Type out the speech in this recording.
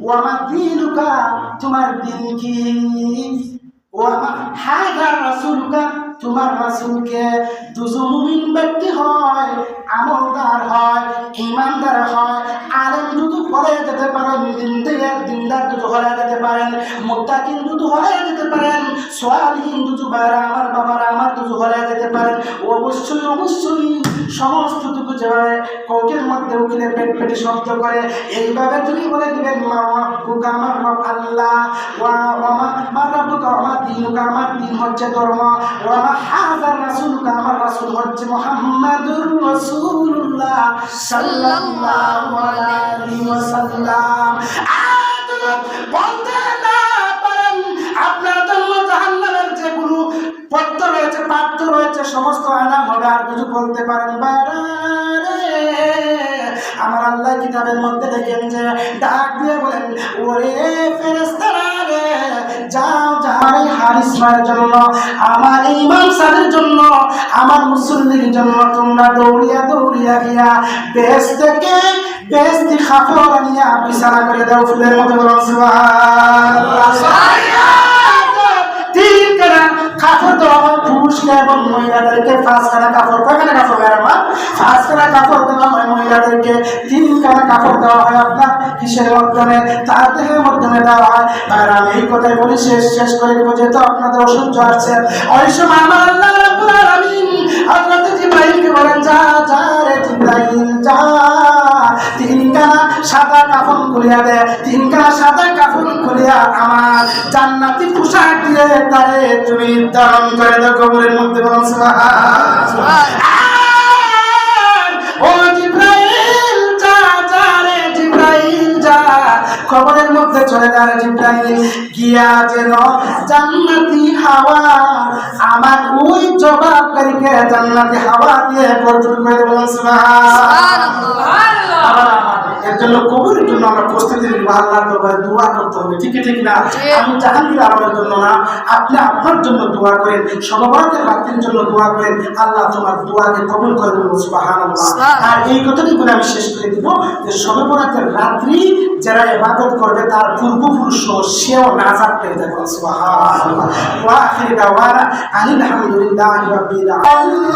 ওয়া মা দীনুকা, তোমার দিন কি? ওয়া মা হাযা রাসূলুকা, তোমার রাসূলকে। দুজন মুমিন ব্যক্তি হয়, আমলদার হয়, ঈমানদার হয়, আলেম যদি হয়ে যেতে পারেন, দিনদার যদি হয়ে যেতে পারেন, মুত্তাকিন যদি হয়ে যেতে পারেন, সালিহিন যদি বাবা আমার বাবারা আমার যদি হয়ে যেতে পারেন, অবশ্যই অবশ্যই সমস্ত টুকু যেভাবে কোকের মধ্যে উকিলে পেট পেটে শব্দ করে এইভাবে তুমি বলে দিবেন মা রাব্বুকা, আমার রব আল্লাহ, ওয়া মা রাব্বুকা, আমার দিনুকা, আমার দিন হচ্ছে ধর্ম, ওয়া মা হাযা রাসূলুকা, আমার রাসূল হচ্ছে মুহাম্মাদুর রাসূলুল্লাহ সাল্লাল্লাহু আলাইহি ওয়াসাল্লাম। বলতে না পারেন আপনার জন্য জাহান্নামের যেগুলো পত্র রয়েছে, পাত্র রয়েছে, সমস্ত আনাম হবে। আর কিছু বলতে পারেন আমার আল্লাহ কিতাবের মধ্যে দেখেন যে ডাক দিয়ে বলেন, ওরে ফেরেশতারা রে, যাও যাও আমার এই হারিস ভাইয়ের জন্য, আমার এই ইমাম সাহেবের জন্য, আমার মুসল্লির জন্য তোমরা দৌড়িয়া দৌড়িয়া গিয়া বেহেশত থেকে বেহেশতি কাপড় আনিয়া বিছানা করে দাও। ফুলের মতো বলুন সুবহানাল্লাহ। তিনখানা কাপড় দেওয়া হয় পুরুষকে এবং মহিলাদেরকে। পাঁচখানা কাপড়, কয়খানা কাপড় আমার? পাঁচখানা কাপড় দেওয়া হয় মহিলাদেরকে, তিনখানা কাপড় দেওয়া হয় আপনার কিসের মাধ্যমে? তার দেহের মাধ্যমে দেওয়া হয়। আর আমি এই কথাই বলি শেষ করে দেবো, যেহেতু আপনাদের অসহ্য আছে। ওই সময় আমার আল্লাহ রাব্বুল আলামিন হযরত জিবরাইলকে বলেন, যা যা রে জিবরাইল যা, তিনখানা সাদা কাফন খুলিয়া দে, তিনখানা সাদা কাফন খুলিয়া আমার জান্নাতি পোশাক দিয়ে তারে তুমি ধারণ করে দাও কবরের মধ্যে। বলুন সুবহানাল্লাহ। ও জিবরাইল যা যা রে জিবরাইল যা, কবরের মধ্যে চলে যা রে জিবরাইল, গিয়া যেন জান্নাতি হাওয়া আমার ওই জবাবকারীকে জান্নাতি হাওয়া দিয়ে ভরপুর করে দেব। বলুন সুবহানাল্লাহ। আবার এর জন্য কবরের জন্য আমরা প্রস্তুতি নিব, আল্লাহর দরবারে দোয়া করতে হবে, ঠিক ঠিক না? আমি জাহাঙ্গীর আলমের জন্য না, আপনি আপনার জন্য দোয়া করেন, সর্বভারতের রাত্রির জন্য দোয়া করেন, আল্লাহ তোমার দোয়াকে কবুল করে দেবেন। সুবহানাল্লাহ। আর এই কথাটি বলে আমি শেষ করে দিব যে সর্বভারতের রাত্রি যারা ইবাদত করবে তার পূর্বপুরুষ সেও নাজাত পেয়ে যাবে। সুবহানাল্লাহ। ওয়া আখিরু দাওয়ানা আলহামদুলিল্লাহি রাব্বিল আলামিন।